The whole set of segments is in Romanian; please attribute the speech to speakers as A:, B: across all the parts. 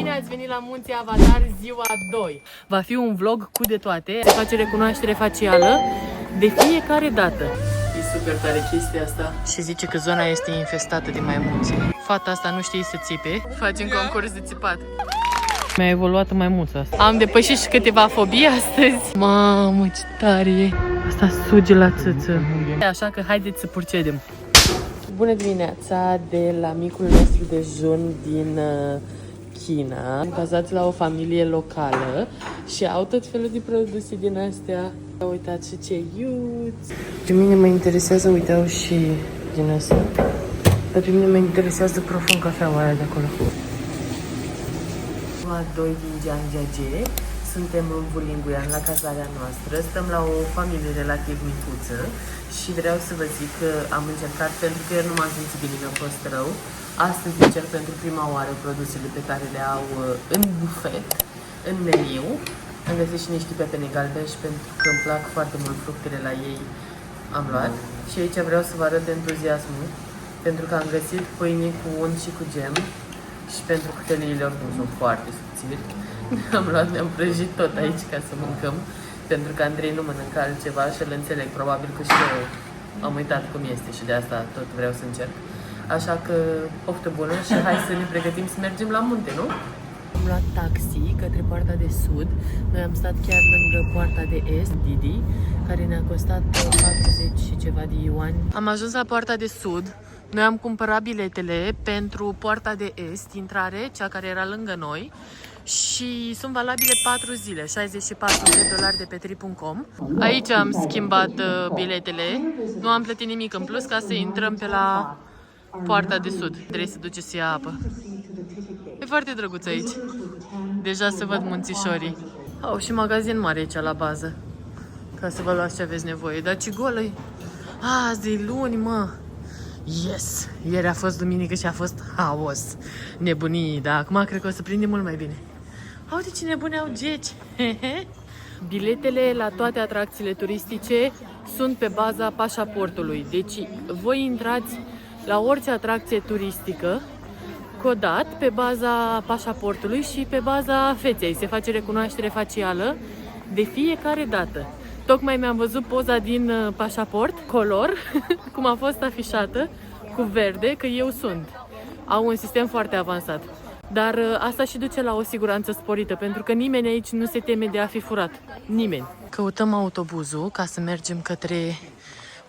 A: Bine ați venit la Munții Avatar ziua 2. Va fi un vlog cu de toate. Se face recunoaștere facială de fiecare dată. E super tare chestia asta. Și zice că zona este infestată de maimuțe. Fata asta nu știe să țipe. Facem concurs de țipat. Mi-a evoluat maimuța asta. Am depășit și câteva fobii astăzi. Mamă, ce tare e. Asta suge la țâță. Așa că haideți să procedem. Bună dimineața de la micul nostru dejun din China. Bazați la o familie locală și au tot felul de produse din astea. Uitați și ce iuți. Pe mine mă interesează, uite, au și din astea. Dar pe mine mă interesează profund cafeaua aia de acolo. Doi din Jiangjiajie. Suntem în Vulinguian, la cazarea noastră. Stăm la o familie relativ micuță și vreau să vă zic că am încercat, pentru că eu nu m-am simțit bine, mi-a fost rău. Astăzi încerc pentru prima oară produsele pe care le au în bufet, în meniu. Am găsit și niște pepene galbeni și pentru că îmi plac foarte mult fructele la ei, am luat. Și aici vreau să vă arăt entuziasmul, pentru că am găsit pâine cu unt și cu gem și pentru că teliile oricum sunt foarte subțiri. Am luat, ne-am prăjit tot aici ca să mâncăm, pentru că Andrei nu mănâncă altceva și îl înțeleg, probabil că și eu am uitat cum este și de asta tot vreau să încerc. Așa că poftă bună și hai să ne pregătim să mergem la munte, nu? Am luat taxi către poarta de sud. Noi am stat chiar lângă poarta de est, Didi, care ne-a costat 40 și ceva de yuani. Am ajuns la poarta de sud. Noi am cumpărat biletele pentru poarta de est, intrare, cea care era lângă noi. Și sunt valabile 4 zile, 64 de dolari de pe trip.com. Aici am schimbat biletele, nu am plătit nimic în plus ca să intrăm pe la poarta de sud. Trebuie să duce să ia apă. E foarte drăguț aici. Deja se văd munțișorii. Au și magazin mare aici la bază, ca să vă luați ce aveți nevoie. Dar ce golă-i! Azi e luni, mă! Yes! Ieri a fost duminică și a fost haos. Nebunii, dar acum cred că o să prindem mult mai bine. Uite ce nebuni au geci! Biletele la toate atracțiile turistice sunt pe baza pașaportului. Deci voi intrați la orice atracție turistică codat pe baza pașaportului și pe baza feței. Se face recunoaștere facială de fiecare dată. Tocmai mi-am văzut poza din pașaport, color, cum a fost afișată, cu verde, că eu sunt. Au un sistem foarte avansat. Dar asta și duce la o siguranță sporită, pentru că nimeni aici nu se teme de a fi furat. Nimeni. Căutăm autobuzul ca să mergem către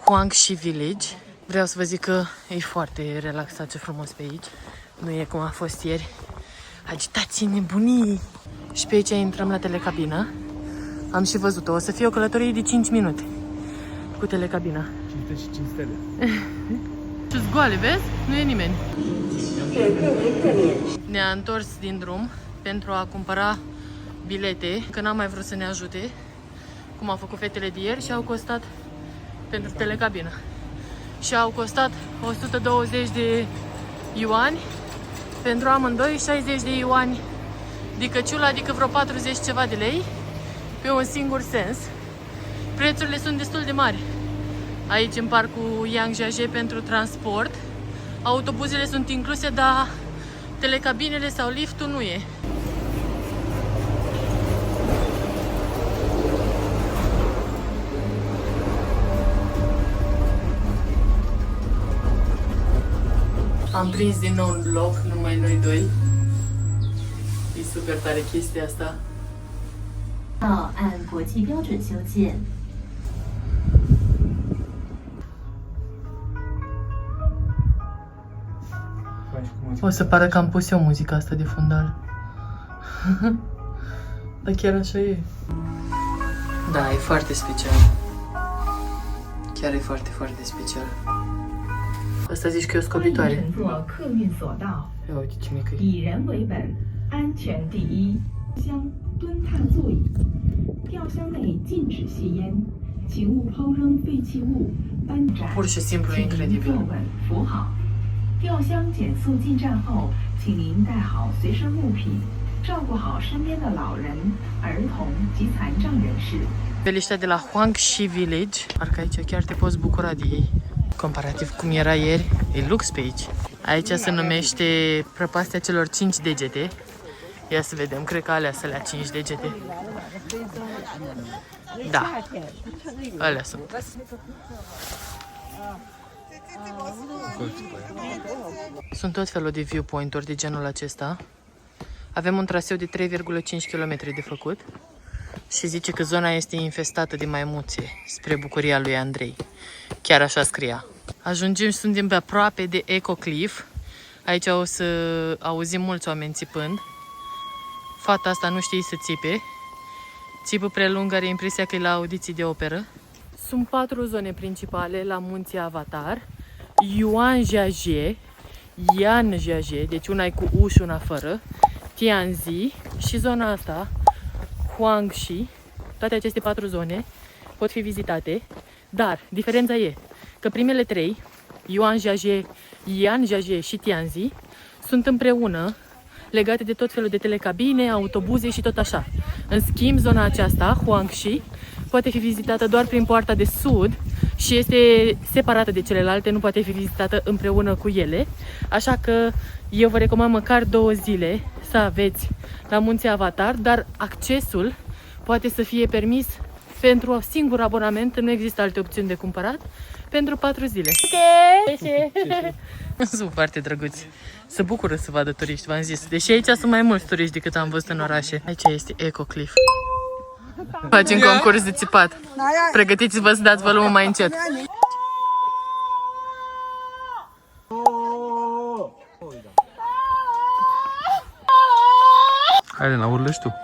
A: Huangshi Village. Vreau să vă zic că e foarte relaxat, ce frumos pe aici. Nu e cum a fost ieri. Agitații, nebunii! Și pe aici intrăm la telecabină. Am și văzut-o. O să fie o călătorie de 5 minute cu telecabina.
B: 505 stele.
A: Ce-s goale, vezi? Nu e nimeni. Ne-a întors din drum pentru a cumpăra bilete, că n-am mai vrut să ne ajute, cum au făcut fetele de ieri, și au costat pentru telecabină. Și au costat 120 de yuani pentru amândoi, 60 de yuani de căciulă, adică vreo 40 ceva de lei pe un singur sens. Prețurile sunt destul de mari. Aici în parcul Jiangjiajie pentru transport. Autobuzele sunt incluse, dar telecabinele sau liftul nu e. Am prins din nou un vlog, numai noi doi. E super tare chestia asta.
C: 按国际标准修建。
A: O să pară că am pus eu muzica asta de fundal. Dar chiar așa e. Da, e foarte special. Chiar e foarte, foarte special. Asta zici că e o scobitoare. Ia uite ce mică e.
D: 以人为本，安全第一。箱蹲踏座椅，吊箱内禁止吸烟，请勿抛扔废弃物、搬展。
A: Pur și simplu
D: 请您坐
A: incredibil.
D: 稳扶好。吊箱减速进站后，请您带好随身物品，照顾好身边的老人、儿童及残障人士。
A: Peliștea de la Huangshi Village. Parcă aici chiar te poți bucura de ei. Comparativ cum era ieri, e lux pe aici. Aici se numește prăpastia celor 5 degete. Ia să vedem, cred că alea să le 5 degete. Da, alea sunt. Sunt tot felul de viewpoint-uri de genul acesta. Avem un traseu de 3,5 km de făcut și zice că zona este infestată de maimuțe, spre bucuria lui Andrei. Chiar așa scria. Ajungem și suntem pe aproape de Eco Cliff. Aici o să auzim mulți oameni țipând. Fata asta nu știe să țipe. Țipă prea lung, are impresia că e la audiții de operă. Sunt 4 zone principale la munții Avatar. Yuanjiajie, Yanjiajie, deci una e cu U și una fără, Tianzi și zona asta, Huangshi. Toate aceste 4 zone pot fi vizitate, dar diferența e că primele 3, Yuanjiajie, Yanjiajie și Tianzi, sunt împreună, legate de tot felul de telecabine, autobuze și tot așa. În schimb, zona aceasta, Huangshi, poate fi vizitată doar prin poarta de sud și este separată de celelalte, nu poate fi vizitată împreună cu ele. Așa că eu vă recomand măcar 2 zile să aveți la munții Avatar, dar accesul poate să fie permis pentru un singur abonament, nu există alte opțiuni de cumpărat, pentru 4 zile. Sunt foarte drăguți. Se bucură să vadă turiști, v-am zis. Deși aici sunt mai mulți turiști decât am văzut în orașe. Aici este Eco Cliff. Facem concurs de țipat. Pregătiți-vă să dați volumul mai încet.
B: Haide, la urlă și tu.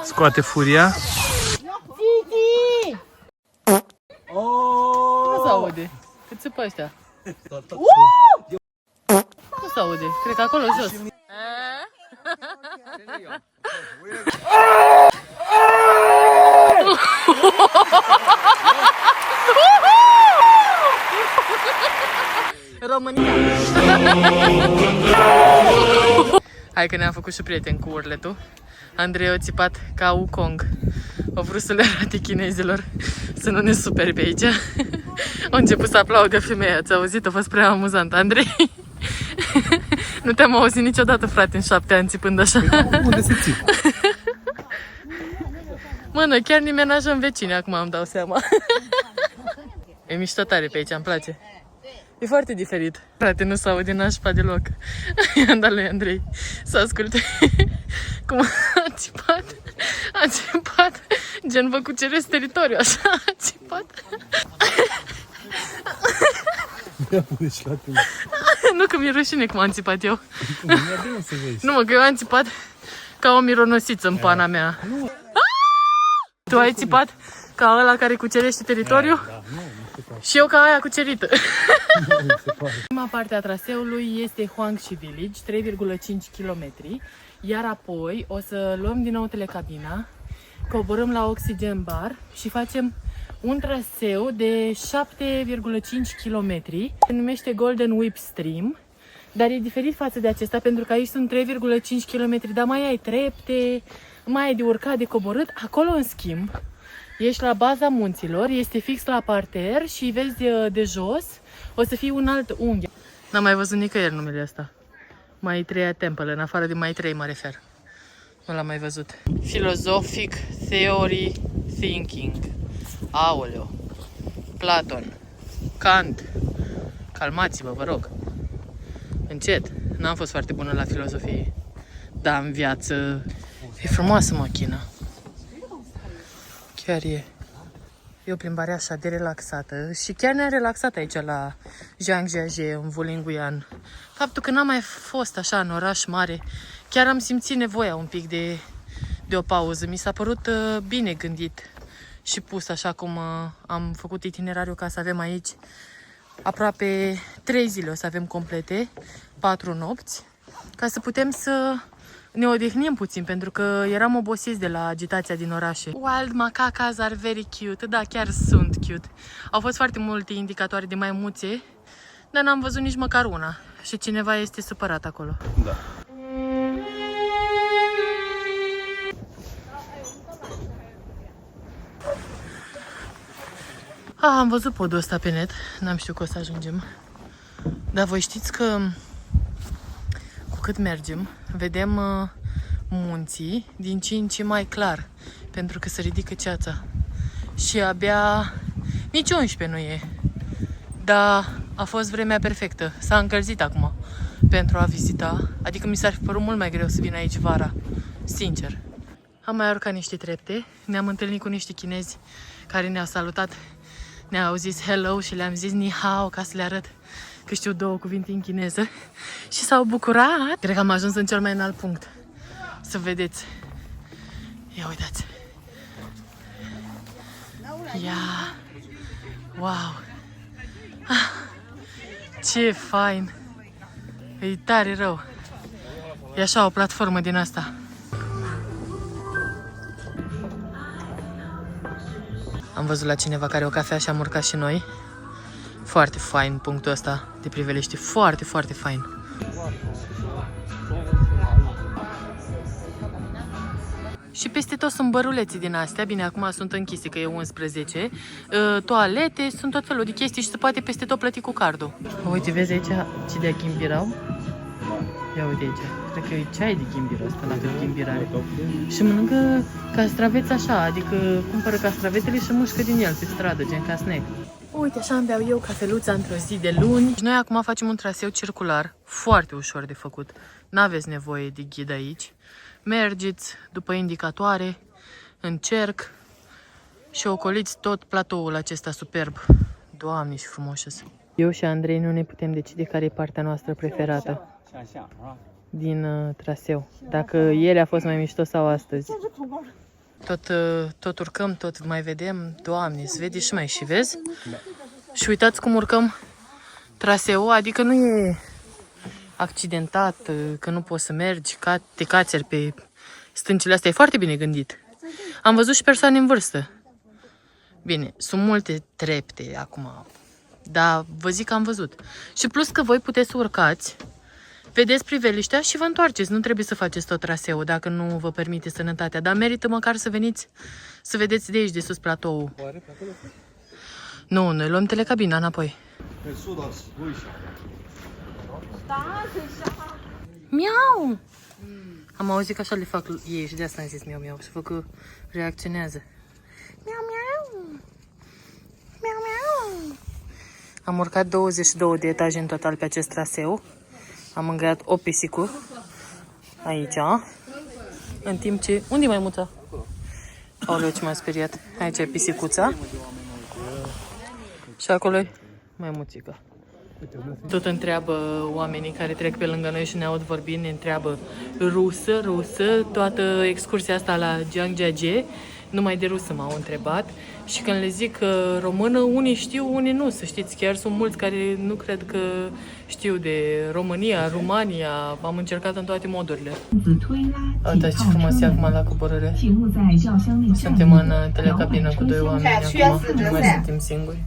B: Scoate furia.
A: Nu se aude. Cât țipă ăștia? Nu se aude. Cred că acolo jos. România! Hai că ne-am făcut și prieteni cu urletul. Andrei a țipat ca Wukong. A vrut să le arate chinezilor să nu ne superi pe aici. A început să aplaude femeia, ați auzit? A fost prea amuzant. Andrei, nu te-am auzit niciodată, frate, în 7 ani țipând așa.
B: Unde se țip?
A: Mă, noi chiar nimeni așa în vecine, acum îmi dau seama. E mișto tare pe aici, îmi place. E foarte diferit. Frate, nu s-aude din nașpa deloc. I-am dat lui Andrei să asculte cum a țipat. A țipat. Gen, vă cuceresc teritoriu, așa a țipat. Nu, că mi-e rușine cum am țipat eu. Nu, mă, că eu am țipat ca o mironosiță în pana mea. Tu ai țipat ca ăla care cucerește teritoriu? Și eu ca aia cucerită. Prima parte a traseului este Huangshi Village, 3,5 km. Iar apoi o să luăm din nou telecabina, coborâm la Oxygen Bar și facem un traseu de 7,5 km. Se numește Golden Whip Stream, dar e diferit față de acesta pentru că aici sunt 3,5 km, dar mai ai trepte, mai ai de urcat, de coborât. Acolo, în schimb, ești la baza munților, este fix la parter și vezi de jos, o să fie un alt unghi. N-am mai văzut nicăieri numele ăsta. Maitreya Temple, în afară de Maitrei mă refer. Nu l-am mai văzut. Philosophic Theory Thinking. Aoleo. Platon. Kant. Calmați-vă, vă rog. Încet. N-am fost foarte bună la filozofie. Dar în viață e frumoasă machina. Chiar e. E o plimbare așa de relaxată și chiar ne-am relaxat aici la Zhangjiajie, în Wulingyuan. Faptul că n-am mai fost așa în oraș mare, chiar am simțit nevoia un pic de o pauză. Mi s-a părut bine gândit și pus așa cum am făcut itinerariul ca să avem aici aproape 3 zile o să avem complete, 4 nopți, ca să putem să ne odihnim puțin, pentru că eram obosiți de la agitația din orașe. Wild macacas are very cute. Da, chiar sunt cute. Au fost foarte multe indicatoare de maimuțe, dar n-am văzut nici măcar una. Și cineva este supărat acolo.
B: Da.
A: Am văzut podul ăsta pe net, n-am știut că o să ajungem. Dar voi știți că cu cât mergem, vedem munții din ce în ce mai clar, pentru că se ridică ceața. Și abia nici 11 nu e. Dar a fost vremea perfectă. S-a încălzit acum pentru a vizita. Adică mi s-ar fi părut mult mai greu să vin aici vara. Sincer. Am mai urcat niște trepte. Ne-am întâlnit cu niște chinezi care ne-au salutat. Ne-au zis hello și le-am zis ni hao ca să le arăt că știu 2 cuvinte în chineză. Și s-au bucurat. Cred că am ajuns în cel mai înalt punct. Să vedeți. Ia uitați. Ia. Wow. Ah, ce fain. E tare rău. E așa o platformă din asta. Am văzut la cineva care o cafea și am urcat și noi. Foarte fain punctul ăsta de priveliște. Foarte, foarte fain. Și peste tot sunt băruleții din astea. Bine, acum sunt închise că e 11. Toalete, sunt tot felul de chestii și se poate peste tot plăti cu cardul. Uite, vezi aici ce de ghimbirau? Ia uite aici. Cred că e ceai de ghimbir ăsta, la cât ghimbir are. Și mănâncă castraveți așa, adică cumpără castravetele și mușcă din el pe stradă, gen ca snack. Uite, așa îmi beau eu cafeluța într-o zi de luni. Și noi acum facem un traseu circular, foarte ușor de făcut. N-aveți nevoie de ghid aici. Mergeți după indicatoare, în cerc și ocoliți tot platoul acesta superb. Doamne, și frumos. Eu și Andrei nu ne putem decide care e partea noastră preferată din traseu. Dacă ieri a fost mai mișto sau astăzi. Tot urcăm, tot mai vedem. Doamne, se vede și mai și vezi? Și uitați cum urcăm traseul, adică nu e accidentat, că nu poți să mergi, te cațeri pe stâncile astea. E foarte bine gândit. Am văzut și persoane în vârstă. Bine, sunt multe trepte acum, dar vă zic că am văzut. Și plus că voi puteți să urcați, vedeți priveliștea și vă întoarceți. Nu trebuie să faceți tot traseul dacă nu vă permite sănătatea, dar merită măcar să veniți să vedeți de aici, de sus, platoul. Nu, noi luăm telecabina înapoi. Miau! Am auzit că așa le fac ei și de asta am zis miau, miau. Și văd că reacționează. Miau, miau! Miau, miau! Am urcat 22 de etaje în total pe acest traseu. Am îngăiat 8 pisicuri aici. În timp ce... Unde e maimuța? Aoleu, ce m-a speriat. Aici e pisicuța. Și acolo e maimuțica. Tot întreabă oamenii care trec pe lângă noi și ne aud vorbind, ne întreabă rusă, toată excursia asta la Jiangjiajie, numai de rusă m-au întrebat. Și când le zic română, unii știu, unii nu, să știți, chiar sunt mulți care nu cred că știu de România, România, am încercat în toate modurile. Uitați ce frumos e acum la coborâre. Suntem în telecabină cu 2 oameni acum, nu mai suntem singuri.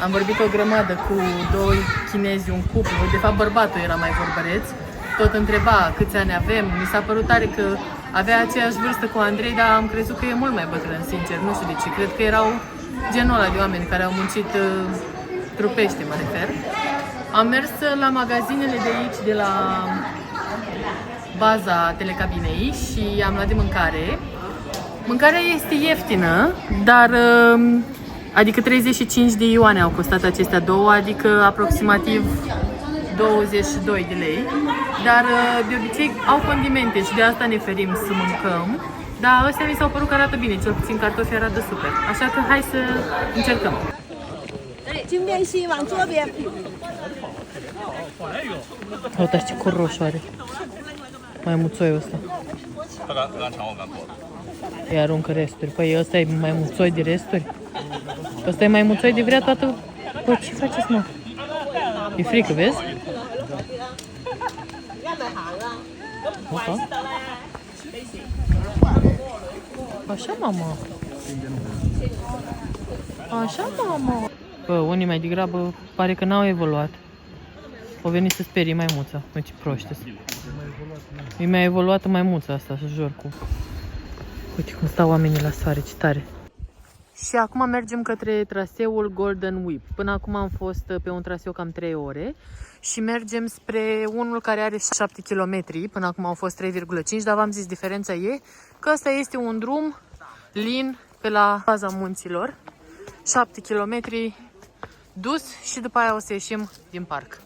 A: Am vorbit o grămadă cu 2 chinezi, un cuplu, de fapt bărbatul era mai vorbăreț, tot întreba câți ani avem, mi s-a părut tare că avea aceeași vârstă cu Andrei, dar am crezut că e mult mai bătrân, sincer, nu știu de ce, cred că erau genul ăla de oameni care au muncit trupește, mă refer. Am mers la magazinele de aici, de la baza telecabinei și am luat de mâncare. Mâncarea este ieftină, dar... Adică 35 de ioane au costat acestea două, adică aproximativ 22 de lei. Dar de obicei au condimente și de asta ne ferim să mâncăm. Dar ăstea mi s-au părut că arată bine, cel puțin cartofii arată super. Așa că hai să încercăm. Uitați ce cur roșu are. Maimuțoiul ăsta. Îi aruncă resturi. Păi ăsta e maimuțoi de resturi? Ăsta e maimuțoi de vrea toată... Păi ce faceți, mă? E frică, vezi? Opa. Așa, mama. Așa, mama. Bă, unii mai degrabă pare că n-au evoluat. O venit să sperie maimuța. Mă, ce proști sunt. E mai evoluată maimuța asta, să jur cu... Uite cum stau oamenii la soare, ce tare. Și acum mergem către traseul Golden Whip. Până acum am fost pe un traseu cam 3 ore și mergem spre unul care are 7 km. Până acum au fost 3,5, dar v-am zis, diferența e că ăsta este un drum lin pe la baza munților. 7 km dus și după aia o să ieșim din parc.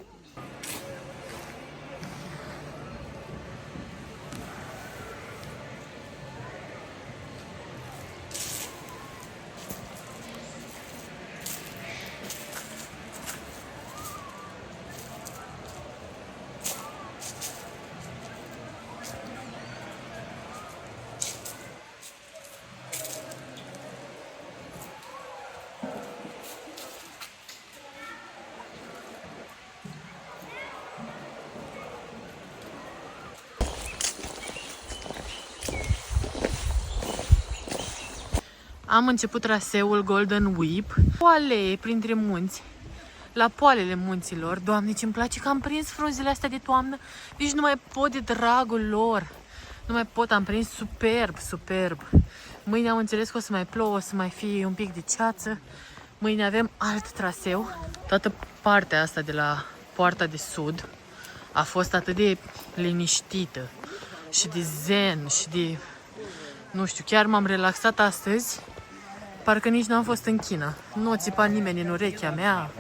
A: Am început traseul Golden Whip, o alee printre munți, la poalele munților. Doamne, ce-mi place că am prins frunzele astea de toamnă. Nici nu mai pot de dragul lor. Nu mai pot, am prins superb, superb. Mâine am înțeles că o să mai plouă, o să mai fie un pic de ceață. Mâine avem alt traseu. Toată partea asta de la Poarta de Sud a fost atât de liniștită și de zen și de... Nu știu, chiar m-am relaxat astăzi. Parcă nici n-am fost în China. Nu o țipa nimeni în urechea mea.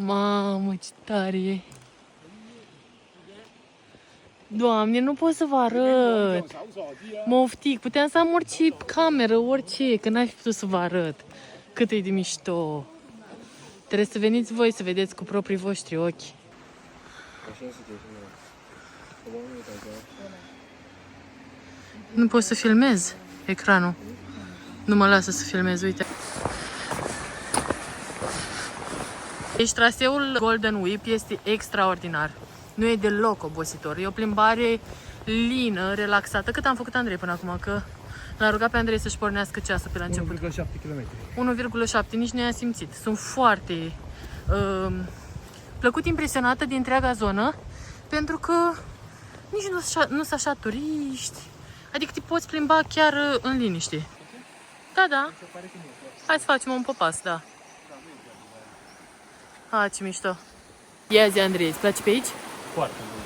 A: Mamă, ce tare e! Doamne, nu pot să vă arăt! Mă oftic, puteam să am orice cameră, orice, că n-aș fi putut să vă arăt. Cât e de mișto! Trebuie să veniți voi să vedeți cu proprii voștri ochi. Nu pot să filmez ecranul. Nu mă lasă să filmez, uite. Deci traseul Golden Whip este extraordinar. Nu e deloc obositor. E o plimbare lină, relaxată. Cât am făcut, Andrei, până acum? Că l-a rugat pe Andrei să-și pornească ceasul pe la început.
B: 1,7 km.
A: 1,7, nici nu i-am simțit. Sunt foarte plăcut impresionată de întreaga zonă, pentru că nici nu sunt așa turiști. Adică te poți plimba chiar în liniște. Da, da. Hai să facem un popas, da. Ah, ce mișto. Ia zi, Andrei, îți place pe aici?
B: Foarte bun.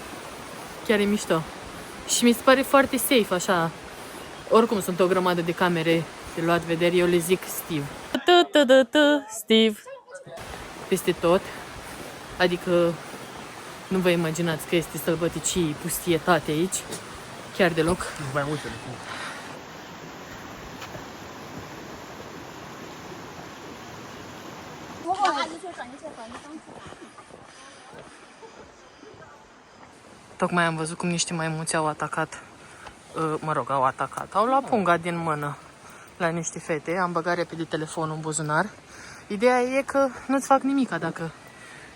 A: Chiar e mișto. Și mi se pare foarte safe, așa. Oricum sunt o grămadă de camere de luat vedere, eu le zic Steve. Steve. Peste tot. Adică nu vă imaginați că este sălbăticii, pustietate aici. Chiar deloc.
B: Mai multe.
A: Tocmai am văzut cum niște maimuțe au atacat, au luat punga din mână la niște fete. Am băgat repede telefonul în buzunar. Ideea e că nu-ți fac nimica dacă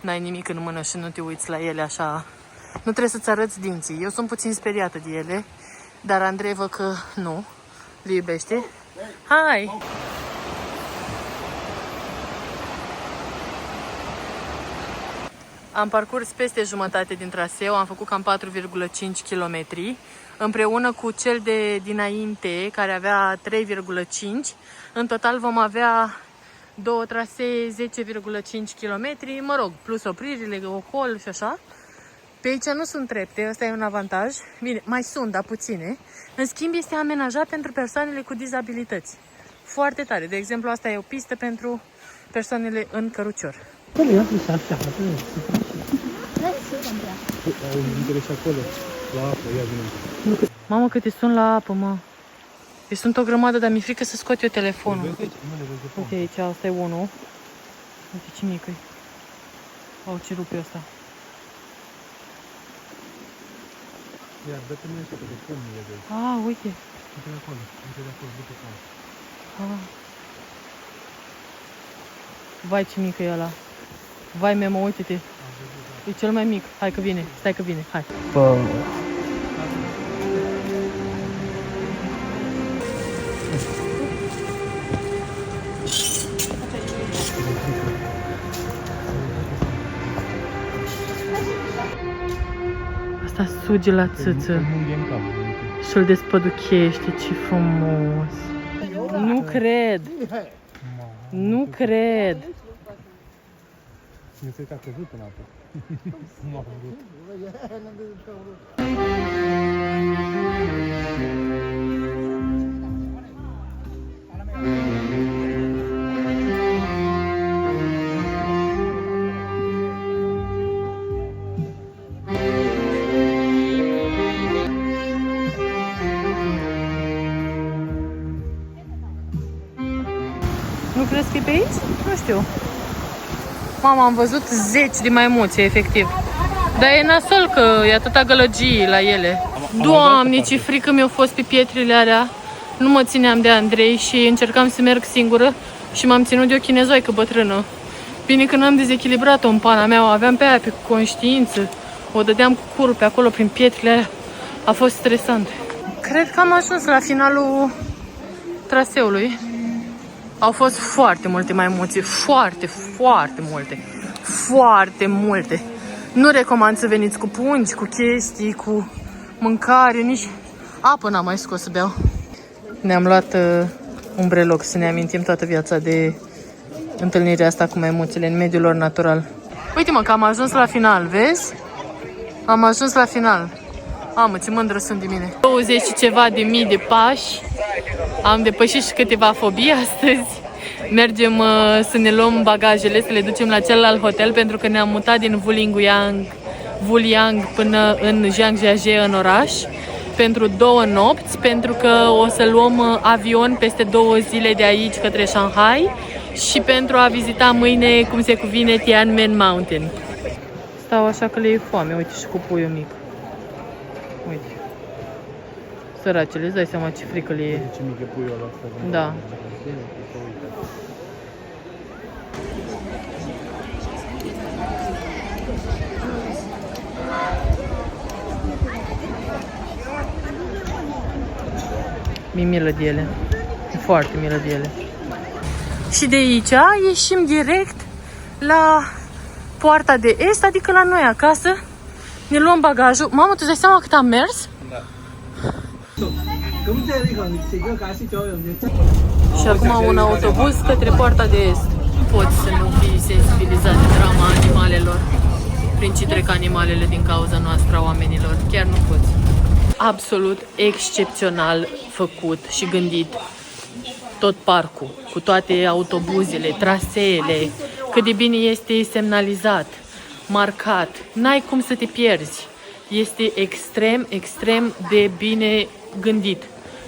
A: n-ai nimic în mână și nu te uiți la ele așa. Nu trebuie să-ți arăți dinții. Eu sunt puțin speriată de ele, dar Andrei văd că nu, le iubește. Hai! Am parcurs peste jumătate din traseu, am făcut cam 4,5 km, împreună cu cel de dinainte, care avea 3,5. În total vom avea două trasee, 10,5 km, mă rog, plus opririle, ocol și așa. Pe aici nu sunt trepte, ăsta e un avantaj. Bine, mai sunt, dar puține. În schimb, este amenajat pentru persoanele cu dizabilități. Foarte tare. De exemplu, asta e o pistă pentru persoanele în cărucior. Mamă, câte sunt la apă, mă. Deci sunt o grămadă, dar mi-e frică să scot eu telefonul. Uite aici, asta e unul. Uite ce mică-i. Au, ce rupe ăsta.
B: Iar dă-te mine și de cum e de aici.
E: Ah, uite.
B: Uite de acolo, uite acolo.
E: Ah. Vai, ce mic e ăla. Vai, Memo, uite-te. E cel mai mic. Hai că vine. Stai că vine. Hai. Asta suge la țâță și îl despăduchește. Ce frumos. Nu cred. Nu cred.
B: Mi se că a căzut în apă. Nu a vrut.
E: Nu crezi că e pe aici? Nu știu. Mama, am văzut 10 de maimuțe, efectiv. Dar e nasol că e atâta gălăgie la ele. Doamne, ce frică mi-a fost pe pietrele alea. Nu mă țineam de Andrei și încercam să merg singură și m-am ținut de o chinezoică bătrână. Bine că n-am dezechilibrat-o în pana mea, o aveam pe aia pe conștiință. O dădeam cu curul pe acolo prin pietrele alea. A fost stresant. Cred că am ajuns la finalul traseului. Au fost foarte multe maimuțe, foarte multe. Nu recomand să veniți cu pungi, cu chestii, cu mâncare, nici apă n-am mai scos să beau. Ne-am luat un breloc să ne amintim toată viața de întâlnirea asta cu maimuțele în mediul lor natural. Uite mă că am ajuns la final, vezi? Am ajuns la final. Mamă, ce mândră sunt de mine. 20 și ceva de mii de pași. Am depășit și câteva fobii astăzi. Mergem să ne luăm bagajele, să le ducem la celălalt hotel, pentru că ne-am mutat din Wuliang până în Zhangjiajie, în oraș, pentru 2 nopți, pentru că o să luăm avion peste 2 zile de aici către Shanghai și pentru a vizita mâine, cum se cuvine, Tianmen Mountain. Stau așa că le e foame, uite, și cu puiul mic. Uite. Săracele, îți dai seama ce frică le e.
B: Ce mic e puiul ăla ăsta.
E: Da. Mi-e milă de ele. E foarte milă de ele. Și de aici ieșim direct la poarta de est, adică la noi acasă. Ne luăm bagajul. Mamă, tu îți dai seama cât am mers? Da. Și acum un autobuz către poarta de est. Nu poți să nu fii sensibilizat de drama animalelor prin ce trec animalele din cauza noastră a oamenilor. Chiar nu poți. Absolut excepțional făcut și gândit tot parcul, cu toate autobuzele, traseele, cât de bine este semnalizat, marcat. N-ai cum să te pierzi. Este extrem de bine gândit.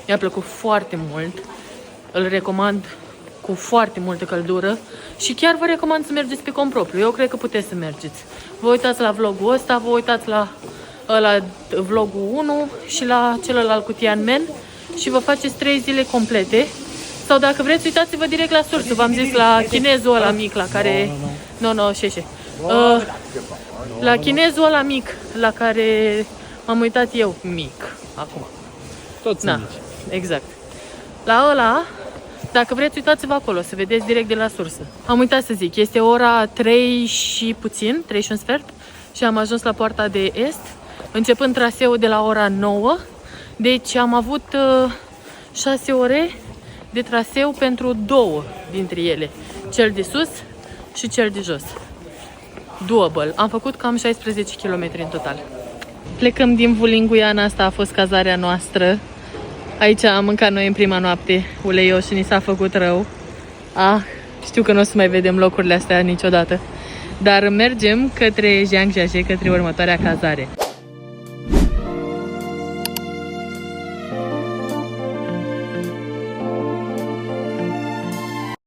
E: Mi-a plăcut foarte mult. Îl recomand cu foarte multă căldură și chiar vă recomand să mergeți pe cont propriu. Eu cred că puteți să mergeți. Vă uitați la vlogul ăsta, vă uitați la vlogul 1 și la celălalt cu Tianmen și vă faceți 3 zile complete. Sau dacă vreți, uitați-vă direct la sursă. V-am zis la chinezul ăla mic la care... La chinezul ăla mic la care m-am uitat eu mic acum.
B: Toți
E: mici. Exact. La ăla, dacă vreți, uitați-vă acolo, să vedeți direct de la sursă. Am uitat să zic, este ora 3 și puțin, 3 și un sfert și am ajuns la poarta de est, începând traseul de la ora 9. Deci am avut 6 ore de traseu pentru 2 dintre ele, cel de sus și cel de jos. Double. Am făcut cam 16 km în total. Plecăm din Wulinguian, asta a fost cazarea noastră. Aici am mâncat noi în prima noapte uleios și ni s-a făcut rău. Știu că nu o să mai vedem locurile astea niciodată. Dar mergem către Zhangjiajie, către următoarea cazare.